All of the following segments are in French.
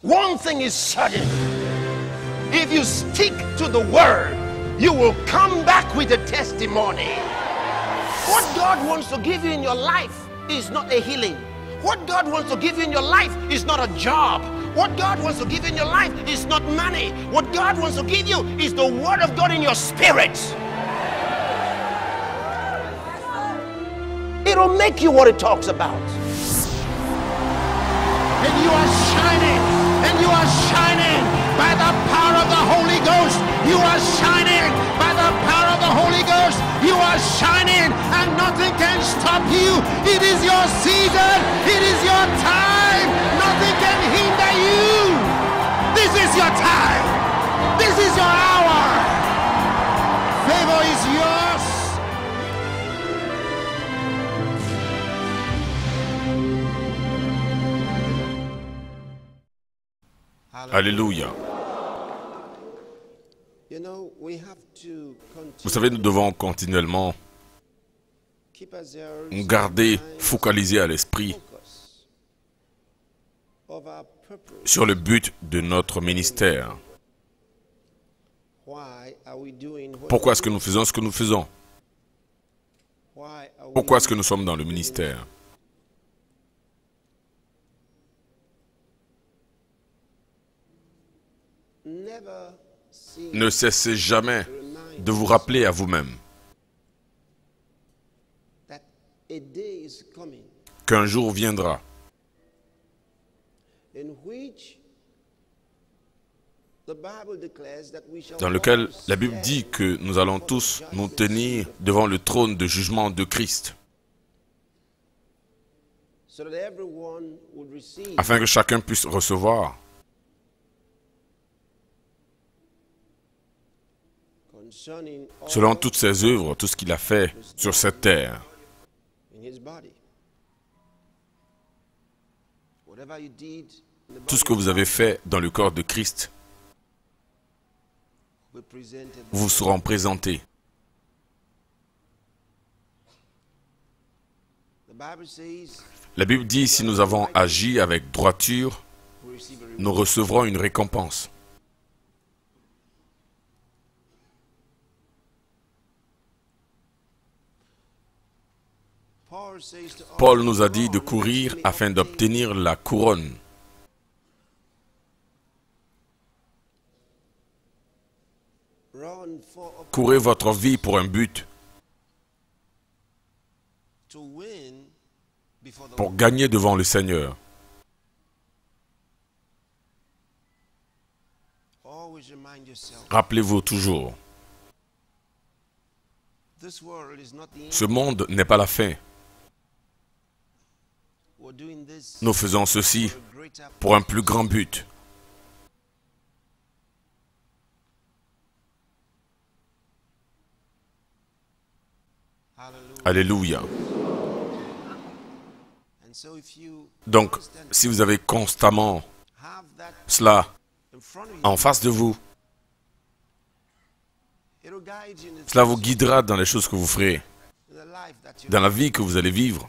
One thing is certain. If you stick to the word, you will come back with a testimony. What God wants to give you in your life is not a healing. What God wants to give you in your life is not a job. What God wants to give you in your life is not money. What God wants to give you is the word of God in your spirit. It'll make you what it talks about. And you are shining. And you are shining by the power of the Holy Ghost. You are shining by the power of the Holy Ghost. You are shining and nothing can stop you. It is your season. It is your time. Nothing can hinder you. This is your time. This is your hour. Favor is yours. Alléluia. Vous savez, nous devons continuellement nous garder focalisés à l'esprit sur le but de notre ministère. Pourquoi est-ce que nous faisons ce que nous faisons? Pourquoi est-ce que nous sommes dans le ministère? Ne cessez jamais de vous rappeler à vous-même qu'un jour viendra dans lequel la Bible dit que nous allons tous nous tenir devant le trône de jugement de Christ, afin que chacun puisse recevoir selon toutes ses œuvres, tout ce qu'il a fait sur cette terre. Tout ce que vous avez fait dans le corps de Christ vous seront présentés. La Bible dit, si nous avons agi avec droiture, nous recevrons une récompense. Paul nous a dit de courir afin d'obtenir la couronne. Courez votre vie pour un but, pour gagner devant le Seigneur. Rappelez-vous toujours, ce monde n'est pas la fin. Nous faisons ceci pour un plus grand but. Alléluia. Donc, si vous avez constamment cela en face de vous, cela vous guidera dans les choses que vous ferez, dans la vie que vous allez vivre.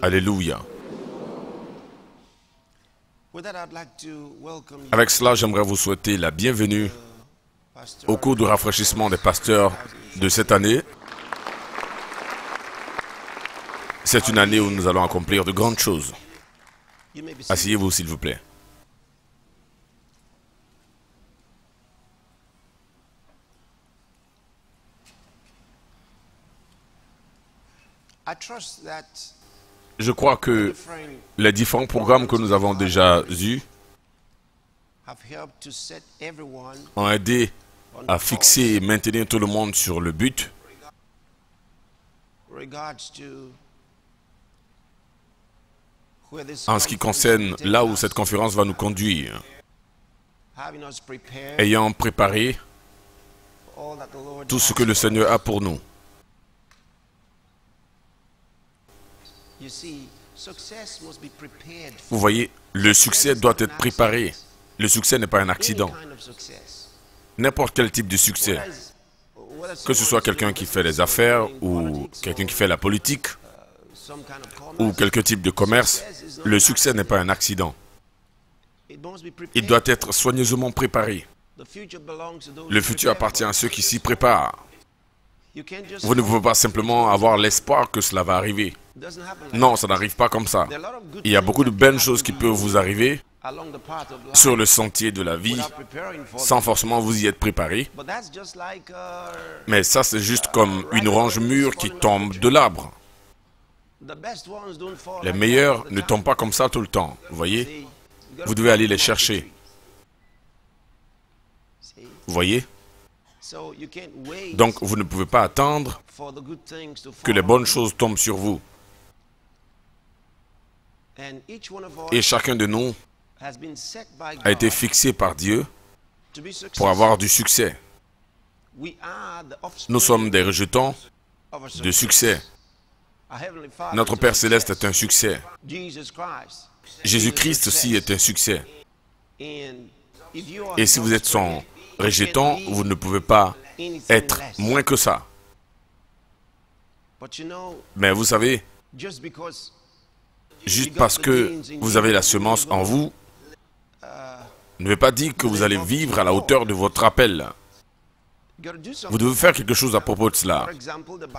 Alléluia. Avec cela, j'aimerais vous souhaiter la bienvenue au cours du rafraîchissement des pasteurs de cette année. C'est une année où nous allons accomplir de grandes choses. Asseyez-vous, s'il vous plaît. Je crois que les différents programmes que nous avons déjà eus ont aidé à fixer et maintenir tout le monde sur le but en ce qui concerne là où cette conférence va nous conduire, ayant préparé tout ce que le Seigneur a pour nous. Vous voyez, le succès doit être préparé. Le succès n'est pas un accident. N'importe quel type de succès, que ce soit quelqu'un qui fait les affaires ou quelqu'un qui fait la politique, ou quelque type de commerce, le succès n'est pas un accident. Il doit être soigneusement préparé. Le futur appartient à ceux qui s'y préparent. Vous ne pouvez pas simplement avoir l'espoir que cela va arriver. Non, ça n'arrive pas comme ça. Il y a beaucoup de belles choses qui peuvent vous arriver sur le sentier de la vie, sans forcément vous y être préparé. Mais ça, c'est juste comme une orange mûre qui tombe de l'arbre. Les meilleurs ne tombent pas comme ça tout le temps, vous voyez? Vous devez aller les chercher. Vous voyez? Donc, vous ne pouvez pas attendre que les bonnes choses tombent sur vous. Et chacun de nous a été fixé par Dieu pour avoir du succès. Nous sommes des rejetons de succès. Notre Père Céleste est un succès. Jésus-Christ aussi est un succès. Et si vous êtes son rejeton, vous ne pouvez pas être moins que ça. Mais vous savez, juste parce que vous avez la semence en vous, ne veut pas dire que vous allez vivre à la hauteur de votre appel. Vous devez faire quelque chose à propos de cela.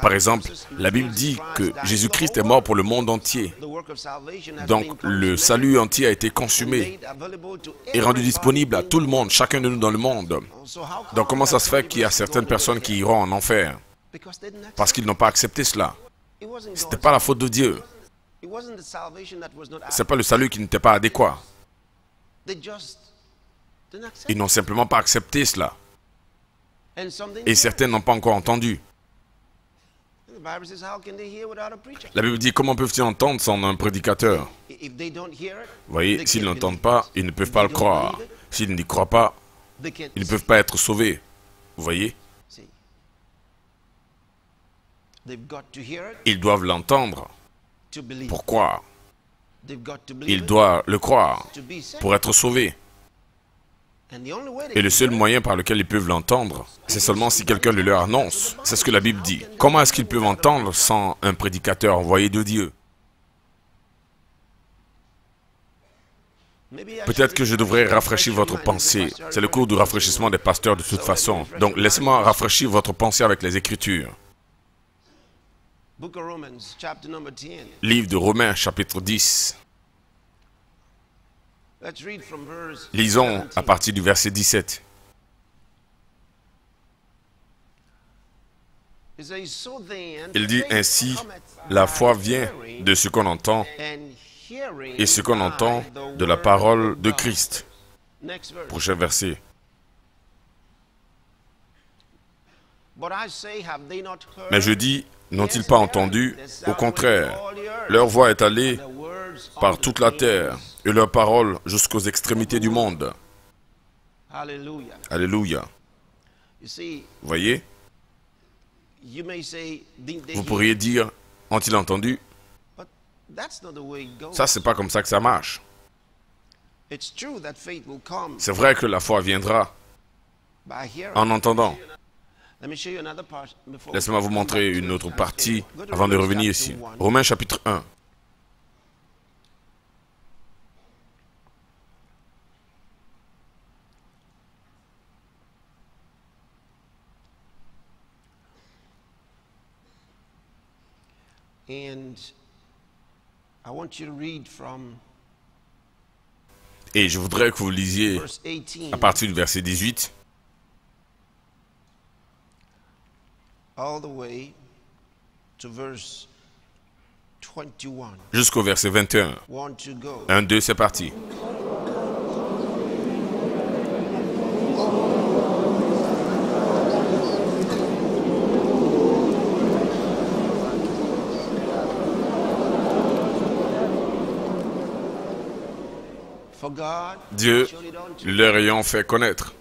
Par exemple, la Bible dit que Jésus-Christ est mort pour le monde entier. Donc, le salut entier a été consumé et rendu disponible à tout le monde, chacun de nous dans le monde. Donc, comment ça se fait qu'il y a certaines personnes qui iront en enfer? Parce qu'ils n'ont pas accepté cela. Ce n'était pas la faute de Dieu. Ce n'est pas le salut qui n'était pas adéquat. Ils n'ont simplement pas accepté cela. Et certains n'ont pas encore entendu. La Bible dit, comment peuvent-ils entendre sans un prédicateur? Vous voyez, s'ils n'entendent pas, ils ne peuvent pas le croire. S'ils n'y croient pas, ils ne peuvent pas être sauvés. Vous voyez? Ils doivent l'entendre pour croire. Ils doivent le croire pour être sauvés. Et le seul moyen par lequel ils peuvent l'entendre, c'est seulement si quelqu'un le leur annonce. C'est ce que la Bible dit. Comment est-ce qu'ils peuvent entendre sans un prédicateur envoyé de Dieu? Peut-être que je devrais rafraîchir votre pensée. C'est le cours du rafraîchissement des pasteurs de toute façon. Donc laissez-moi rafraîchir votre pensée avec les Écritures. Livre de Romains, chapitre 10. Lisons à partir du verset 17. Il dit ainsi, la foi vient de ce qu'on entend, et ce qu'on entend de la parole de Christ. Prochain verset. Mais je dis, n'ont-ils pas entendu? Au contraire, leur voix est allée par toute la terre, et leur parole jusqu'aux extrémités du monde. Alléluia. Vous voyez? Vous pourriez dire, ont-ils entendu? Ça, c'est pas comme ça que ça marche. C'est vrai que la foi viendra en entendant. Laissez-moi vous montrer une autre partie avant de revenir ici. Romains chapitre 1. Et je voudrais que vous lisiez à partir du verset 18 jusqu'au verset 21. 1, 2, c'est parti. Dieu leur ayant fait connaître,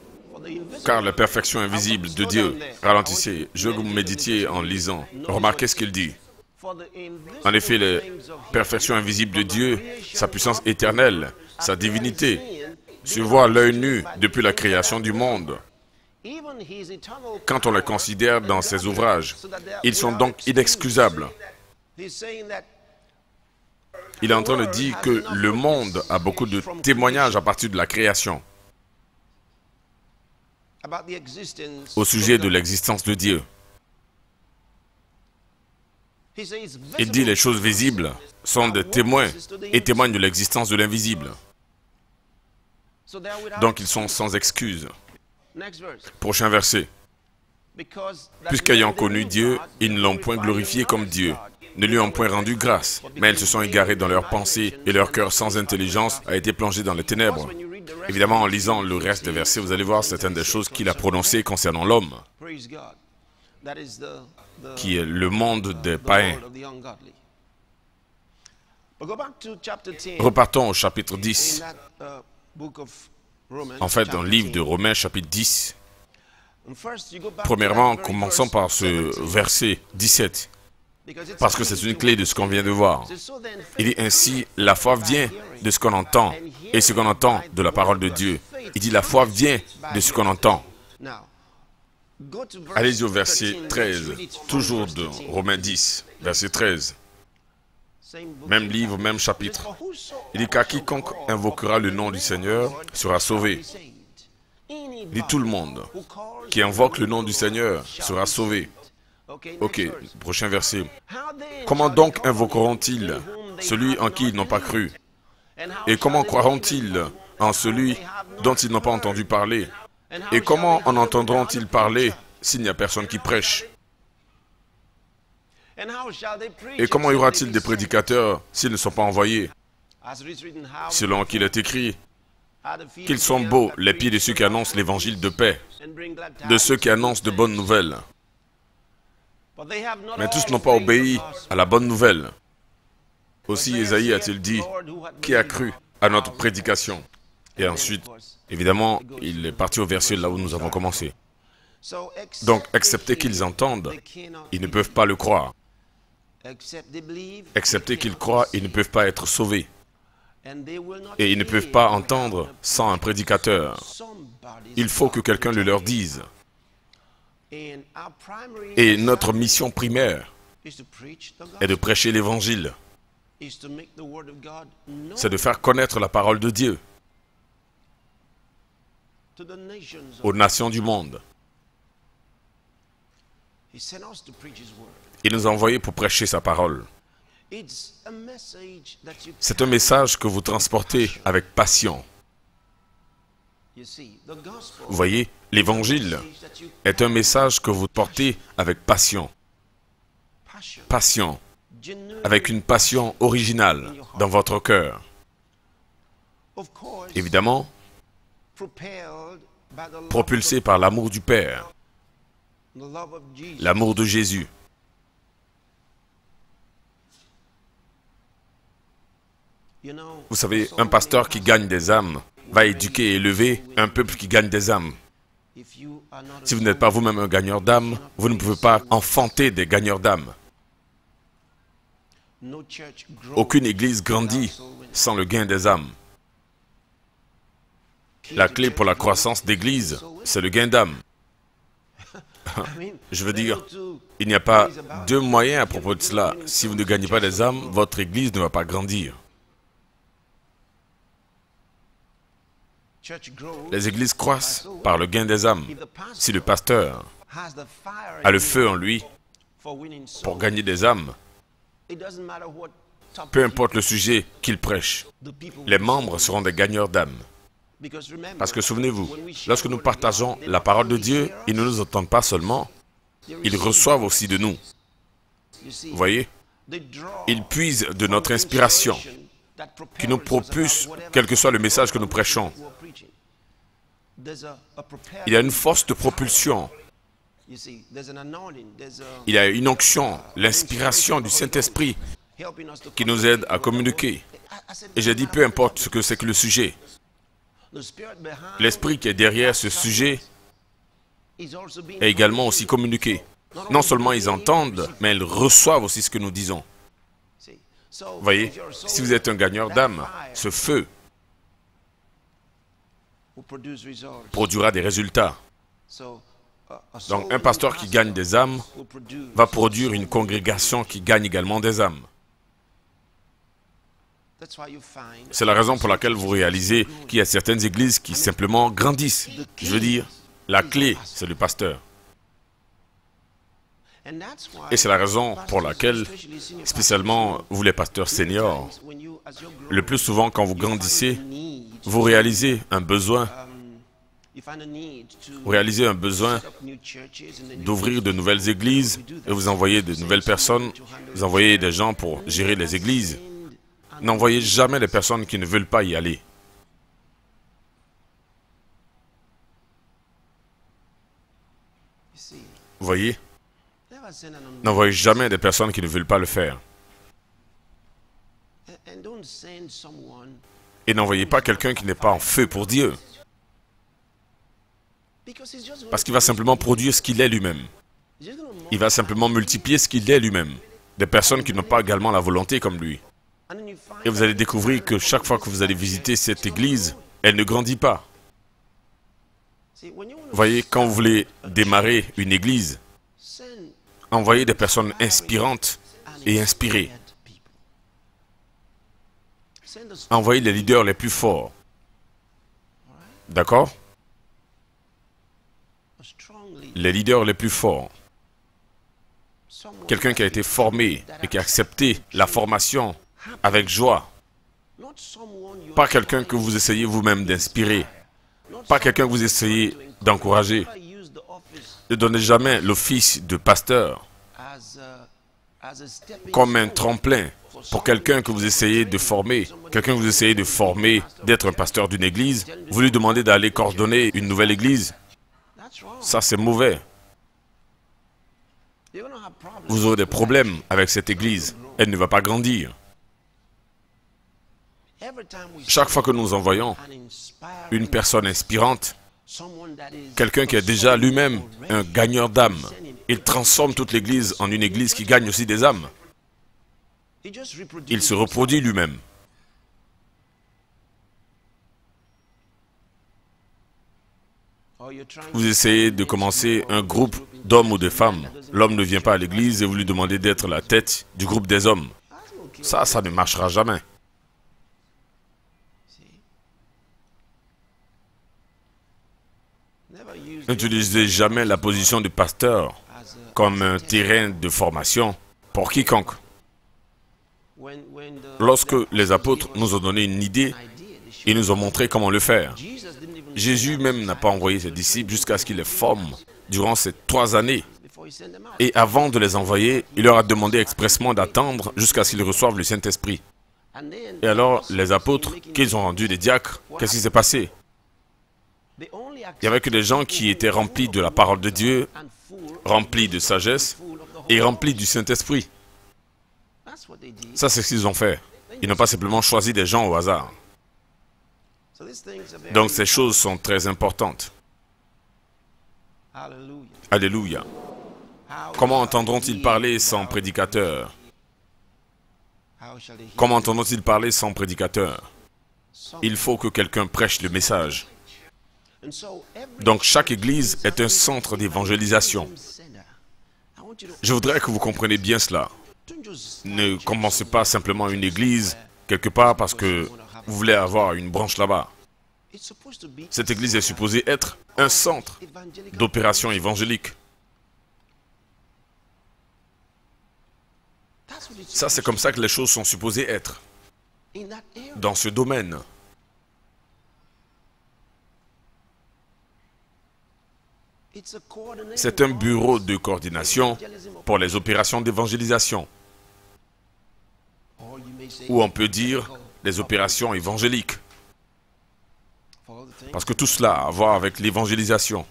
car la perfection invisible de Dieu, ralentissez, je vous méditiez en lisant, remarquez ce qu'il dit. En effet, la perfection invisible de Dieu, sa puissance éternelle, sa divinité, se voit à l'œil nu depuis la création du monde. Quand on les considère dans ses ouvrages, ils sont donc inexcusables. Il est en train de dire que le monde a beaucoup de témoignages à partir de la création au sujet de l'existence de Dieu. Il dit les choses visibles sont des témoins et témoignent de l'existence de l'invisible. Donc ils sont sans excuse. Prochain verset. Puisqu'ayant connu Dieu, ils ne l'ont point glorifié comme Dieu, ne lui ont point rendu grâce, mais ils se sont égarés dans leurs pensées et leur cœur sans intelligence a été plongé dans les ténèbres. Évidemment, en lisant le reste des versets, vous allez voir certaines des choses qu'il a prononcées concernant l'homme, qui est le monde des païens. Repartons au chapitre 10. En fait, dans le livre de Romains, chapitre 10. Premièrement, commençons par ce verset 17. Parce que c'est une clé de ce qu'on vient de voir. Il dit ainsi, la foi vient de ce qu'on entend, et ce qu'on entend de la parole de Dieu. Il dit la foi vient de ce qu'on entend. Allez-y au verset 13, toujours de Romains 10, verset 13. Même livre, même chapitre. Il dit car quiconque invoquera le nom du Seigneur sera sauvé. Il dit tout le monde qui invoque le nom du Seigneur sera sauvé. Ok, prochain verset. Comment donc invoqueront-ils celui en qui ils n'ont pas cru? Et comment croiront-ils en celui dont ils n'ont pas entendu parler? Et comment en entendront-ils parler s'il n'y a personne qui prêche? Et comment y aura-t-il des prédicateurs s'ils ne sont pas envoyés? Selon qu'il est écrit, qu'ils sont beaux les pieds de ceux qui annoncent l'évangile de paix, de ceux qui annoncent de bonnes nouvelles. Mais tous n'ont pas obéi à la bonne nouvelle. Aussi Ésaïe a-t-il dit, qui a cru à notre prédication? Et ensuite, évidemment, il est parti au verset là où nous avons commencé. Donc, excepté qu'ils entendent, ils ne peuvent pas le croire. Excepté qu'ils croient, ils ne peuvent pas être sauvés. Et ils ne peuvent pas entendre sans un prédicateur. Il faut que quelqu'un le leur dise. Et notre mission primaire est de prêcher l'Évangile. C'est de faire connaître la parole de Dieu aux nations du monde. Il nous a envoyés pour prêcher sa parole. C'est un message que vous transportez avec passion. Vous voyez, l'Évangile est un message que vous portez avec passion. Passion. Avec une passion originale dans votre cœur. Évidemment, propulsé par l'amour du Père, l'amour de Jésus. Vous savez, un pasteur qui gagne des âmes va éduquer et élever un peuple qui gagne des âmes. Si vous n'êtes pas vous-même un gagneur d'âmes, vous ne pouvez pas enfanter des gagneurs d'âmes. Aucune église grandit sans le gain des âmes. La clé pour la croissance d'église, c'est le gain d'âmes. Je veux dire, il n'y a pas deux moyens à propos de cela. Si vous ne gagnez pas des âmes, votre église ne va pas grandir. Les églises croissent par le gain des âmes. Si le pasteur a le feu en lui pour gagner des âmes, peu importe le sujet qu'il prêche, les membres seront des gagneurs d'âmes. Parce que souvenez-vous, lorsque nous partageons la parole de Dieu, ils ne nous entendent pas seulement, ils reçoivent aussi de nous. Vous voyez? Ils puisent de notre inspiration, qui nous propulse, quel que soit le message que nous prêchons. Il y a une force de propulsion. Il y a une onction, l'inspiration du Saint-Esprit qui nous aide à communiquer. Et j'ai dit, peu importe ce que c'est que le sujet. L'esprit qui est derrière ce sujet est également aussi communiqué. Non seulement ils entendent, mais ils reçoivent aussi ce que nous disons. Vous voyez, si vous êtes un gagneur d'âme, ce feu produira des résultats. Donc, un pasteur qui gagne des âmes va produire une congrégation qui gagne également des âmes. C'est la raison pour laquelle vous réalisez qu'il y a certaines églises qui simplement grandissent. Je veux dire, la clé, c'est le pasteur. Et c'est la raison pour laquelle, spécialement vous les pasteurs seniors, le plus souvent quand vous grandissez, vous réalisez un besoin. Vous réalisez un besoin d'ouvrir de nouvelles églises et vous envoyez de nouvelles personnes, vous envoyez des gens pour gérer les églises. N'envoyez jamais les personnes qui ne veulent pas y aller. Vous voyez? N'envoyez jamais des personnes qui ne veulent pas le faire. Et n'envoyez pas quelqu'un qui n'est pas en feu pour Dieu. Parce qu'il va simplement produire ce qu'il est lui-même. Il va simplement multiplier ce qu'il est lui-même. Des personnes qui n'ont pas également la volonté comme lui. Et vous allez découvrir que chaque fois que vous allez visiter cette église, elle ne grandit pas. Vous voyez, quand vous voulez démarrer une église, envoyez des personnes inspirantes et inspirées. Envoyez les leaders les plus forts. D'accord? Les leaders les plus forts. Quelqu'un qui a été formé et qui a accepté la formation avec joie. Pas quelqu'un que vous essayez vous-même d'inspirer. Pas quelqu'un que vous essayez d'encourager. Ne donnez jamais l'office de pasteur comme un tremplin pour quelqu'un que vous essayez de former. Quelqu'un que vous essayez de former, d'être un pasteur d'une église. Vous lui demandez d'aller coordonner une nouvelle église. Ça, c'est mauvais. Vous aurez des problèmes avec cette église. Elle ne va pas grandir. Chaque fois que nous envoyons une personne inspirante, quelqu'un qui est déjà lui-même un gagneur d'âmes, il transforme toute l'église en une église qui gagne aussi des âmes. Il se reproduit lui-même. Vous essayez de commencer un groupe d'hommes ou de femmes. L'homme ne vient pas à l'église et vous lui demandez d'être la tête du groupe des hommes. Ça ne marchera jamais. N'utilisez jamais la position du pasteur comme un terrain de formation pour quiconque. Lorsque les apôtres nous ont donné une idée, ils nous ont montré comment le faire. Jésus même n'a pas envoyé ses disciples jusqu'à ce qu'il les forme durant ces 3 années. Et avant de les envoyer, il leur a demandé expressément d'attendre jusqu'à ce qu'ils reçoivent le Saint-Esprit. Et alors, les apôtres, qu'ils ont rendus des diacres, qu'est-ce qui s'est passé? Il n'y avait que des gens qui étaient remplis de la parole de Dieu, remplis de sagesse et remplis du Saint-Esprit. Ça, c'est ce qu'ils ont fait. Ils n'ont pas simplement choisi des gens au hasard. Donc, ces choses sont très importantes. Alléluia. Comment entendront-ils parler sans prédicateur? Comment entendront-ils parler sans prédicateur? Il faut que quelqu'un prêche le message. Donc, chaque église est un centre d'évangélisation. Je voudrais que vous compreniez bien cela. Ne commencez pas simplement une église quelque part parce que vous voulez avoir une branche là-bas. Cette église est supposée être un centre d'opération évangélique. Ça, c'est comme ça que les choses sont supposées être. Dans ce domaine. C'est un bureau de coordination pour les opérations d'évangélisation. Ou on peut dire des opérations évangéliques. Parce que tout cela a à voir avec l'évangélisation.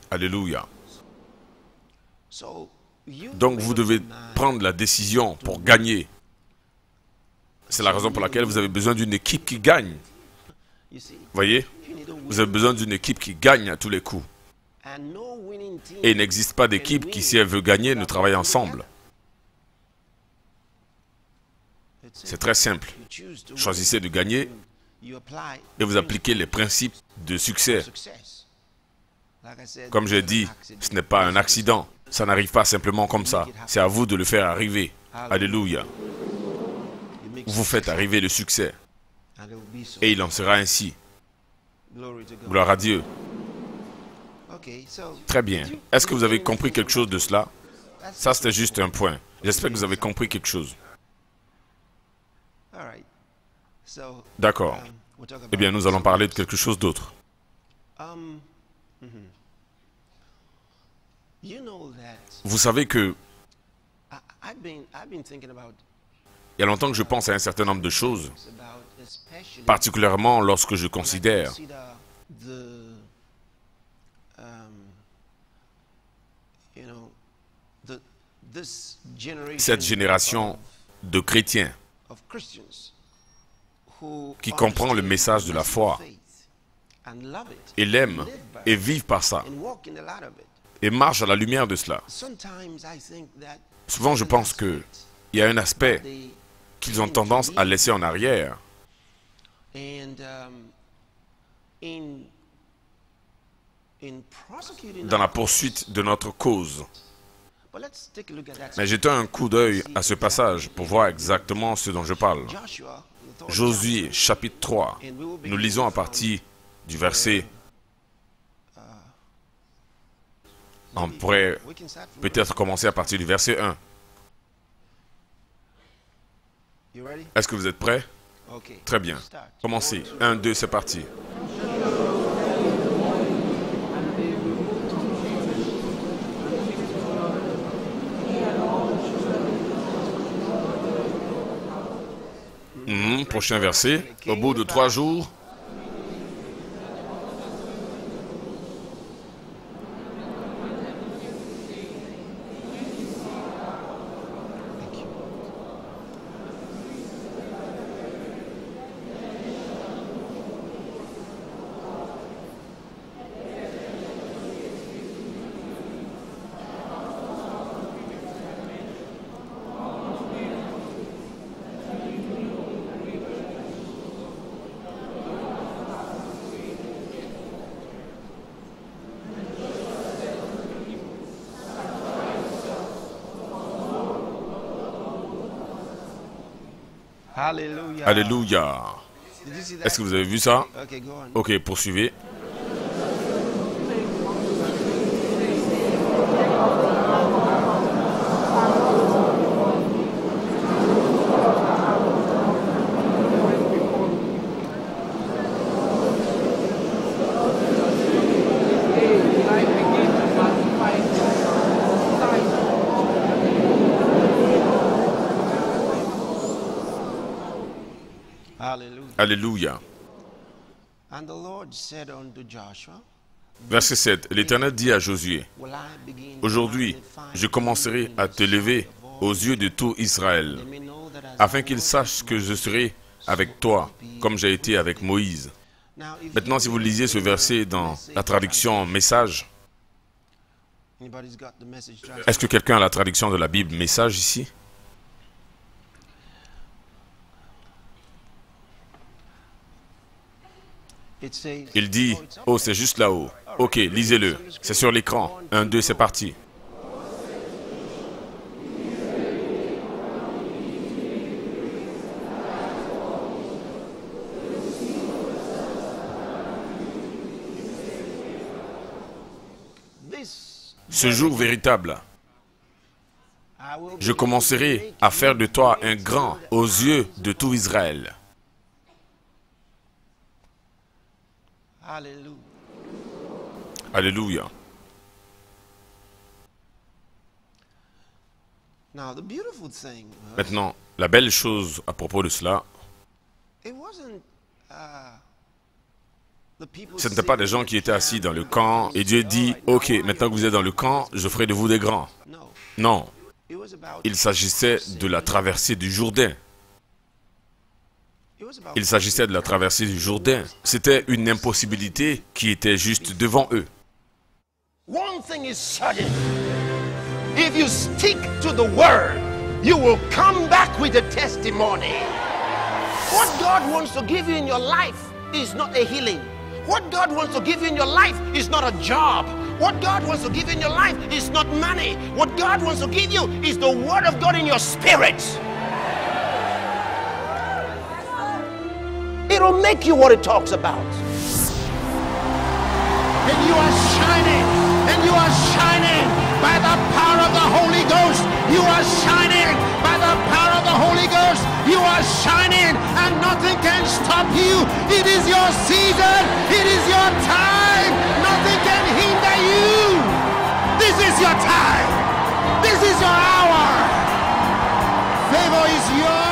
Alléluia. Donc vous devez prendre la décision pour gagner. C'est la raison pour laquelle vous avez besoin d'une équipe qui gagne. Voyez? Vous avez besoin d'une équipe qui gagne à tous les coups. Et il n'existe pas d'équipe qui, si elle veut gagner, ne travaille ensemble. C'est très simple. Choisissez de gagner et vous appliquez les principes de succès. Comme j'ai dit, ce n'est pas un accident. Ça n'arrive pas simplement comme ça. C'est à vous de le faire arriver. Alléluia. Vous faites arriver le succès. Et il en sera ainsi. Gloire à Dieu. Très bien. Est-ce que vous avez compris quelque chose de cela? Ça, c'était juste un point. J'espère que vous avez compris quelque chose. D'accord. Eh bien, nous allons parler de quelque chose d'autre. Vous savez que il y a longtemps que je pense à un certain nombre de choses, particulièrement lorsque je considère cette génération de chrétiens qui comprend le message de la foi et l'aime et vivent par ça et marchent à la lumière de cela. Souvent, je pense qu'il y a un aspect qu'ils ont tendance à laisser en arrière. Dans la poursuite de notre cause. Mais jetons un coup d'œil à ce passage pour voir exactement ce dont je parle. Josué, chapitre 3. Nous lisons à partir du verset... On pourrait peut-être commencer à partir du verset 1. Est-ce que vous êtes prêts? Très bien. Commencez. 1, 2, c'est parti. Prochain verset. Au bout de 3 jours... Alléluia. Est-ce que vous avez vu ça? Ok, poursuivez. Alléluia. Verset 7. L'Éternel dit à Josué, « Aujourd'hui, je commencerai à te lever aux yeux de tout Israël, afin qu'ils sachent que je serai avec toi, comme j'ai été avec Moïse. » Maintenant, si vous lisez ce verset dans la traduction Message, est-ce que quelqu'un a la traduction de la Bible Message ici? Il dit, « Oh, c'est juste là-haut. » Ok, lisez-le. C'est sur l'écran. 1, 2, c'est parti. Ce jour véritable, je commencerai à faire de toi un grand aux yeux de tout Israël. Alléluia. Maintenant, la belle chose à propos de cela, ce n'était pas des gens qui étaient assis dans le camp et Dieu dit, « Ok, maintenant que vous êtes dans le camp, je ferai de vous des grands. » Non, il s'agissait de la traversée du Jourdain. Il s'agissait de la traversée du Jourdain. C'était une impossibilité qui était juste devant eux. One thing is certain. If you stick to the word, you will come back with a testimony. What God wants to give you in your life is not a healing. What God wants to give you in your life is not a job. What God wants to give you in your life is not money. What God wants to give you is the word of God in your spirit. It'll make you what it talks about. And you are shining. And you are shining by the power of the Holy Ghost. You are shining by the power of the Holy Ghost. You are shining and nothing can stop you. It is your season. It is your time. Nothing can hinder you. This is your time. This is your hour. Favor is yours.